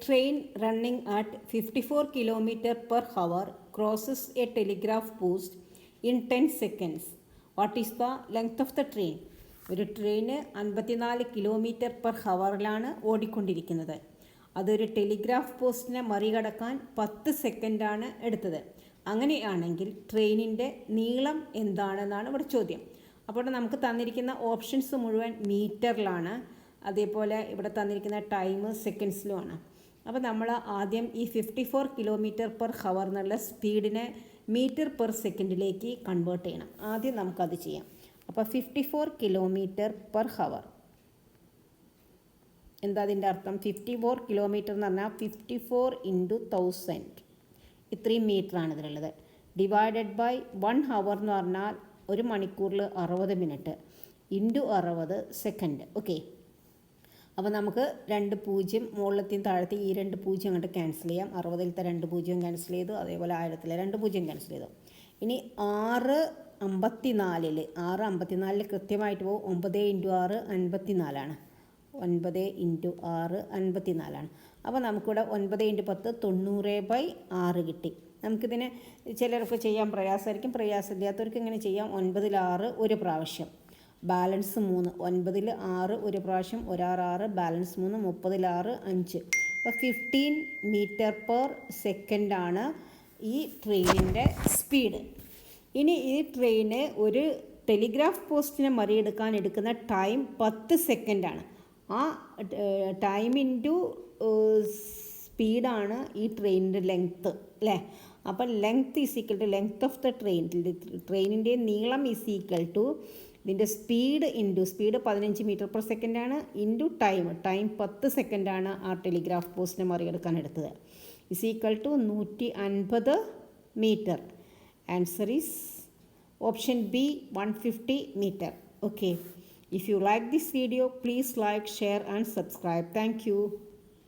train running at 54 km per hour crosses a telegraph post in 10 seconds. What is the length of the train? ഒരു train 54 kilometre per ഹവറിലാണ് ഓടിക്കൊണ്ടിരിക്കുന്നത്. അതൊരു telegraph പോസ്റ്റിനെ മറികടക്കാൻ 10 സെക്കൻഡാണ് എടുത്തത്. അങ്ങനെയാണെങ്കിൽ ട്രെയിനിൻ്റെ നീളം എന്താണെന്നാണ് ഇവിടെ ചോദ്യം. അപ്പോൾ നമുക്ക് തന്നിരിക്കുന്ന ഓപ്ഷൻസ് മുഴുവൻ മീറ്ററിലാണ്. അതേപോലെ ഇവിടെ തന്നിരിക്കുന്ന ടൈം സെക്കൻഡ്സിലുമാണ്. അപ്പോൾ നമ്മൾ ആദ്യം ഈ 54 കിലോമീറ്റർ പെർ ഹവർ എന്നുള്ള സ്പീഡിനെ മീറ്റർ പെർ സെക്കൻഡിലേക്ക് കൺവേർട്ട് ചെയ്യണം. ആദ്യം നമുക്കത് ചെയ്യാം. അപ്പോൾ 54 കിലോമീറ്റർ പെർ ഹവർ എന്താ അതിൻ്റെ അർത്ഥം? 54 കിലോമീറ്റർ എന്ന് പറഞ്ഞാൽ 54 × 1000 ഇത്രയും മീറ്ററാണ് ഇതിലുള്ളത്. ഡിവൈഡഡ് ബൈ 1 ഹവർ എന്ന് പറഞ്ഞാൽ ഒരു മണിക്കൂറിൽ 60 മിനിറ്റ് ഇൻറ്റു 60 സെക്കൻഡ്. ഓക്കെ, അപ്പോൾ നമുക്ക് 2 0 മുകളിലത്തെയും താഴത്തെ ഈ 2 0 അങ്ങോട്ട് ക്യാൻസൽ ചെയ്യാം. 60-ലത്തെ 2 0 ക്യാൻസൽ ചെയ്തു, അതേപോലെ 1000-ലെ 2 0 ക്യാൻസൽ ചെയ്തു. ഇനി 654 കൃത്യമായിട്ട് പോകും. 9 × 6 54ആണ്. 9 × 6 54ആണ്. അപ്പോൾ നമുക്കിവിടെ 9 × 10 90/6 കിട്ടി. നമുക്കിതിനെ ചിലർക്ക് ചെയ്യാൻ പ്രയാസമായിരിക്കും. പ്രയാസമില്ലാത്തവർക്ക് ഇങ്ങനെ ചെയ്യാം. 9-ൽ 6 ഒരു പ്രാവശ്യം, ബാലൻസ് 3. 9-ൽ 6 ഒരു പ്രാവശ്യം, 1 6 6, ബാലൻസ് 3, 30-ൽ 6 5. അപ്പോൾ 15 മീറ്റർ പെർ സെക്കൻഡാണ് ഈ ട്രെയിനിൻ്റെ സ്പീഡ്. ഇനി ഈ ട്രെയിന് ഒരു ടെലിഗ്രാഫ് പോസ്റ്റിനെ മറികടക്കാൻ എടുക്കുന്ന ടൈം 10 സെക്കൻഡാണ്. ആ ടൈം ഇൻറ്റു സ്പീഡാണ് ഈ ട്രെയിനിൻ്റെ ലെങ്ത്ത്, അല്ലേ? അപ്പം length is equal to length of the train. ട്രെയിനിൻ്റെ നീളം ഈസ് ഈക്വൽ ടു ഇതിൻ്റെ speed into speed 15 metre per സെക്കൻഡാണ്, ഇൻറ്റു ടൈം 10 സെക്കൻഡാണ് ആ ടെലിഗ്രാഫ് പോസ്റ്റിനെ മറികടക്കാൻ എടുത്തത്. Is equal to 150 metre. Answer is option B 150 meter. Okay. If you like this video, please like, share and subscribe. Thank you.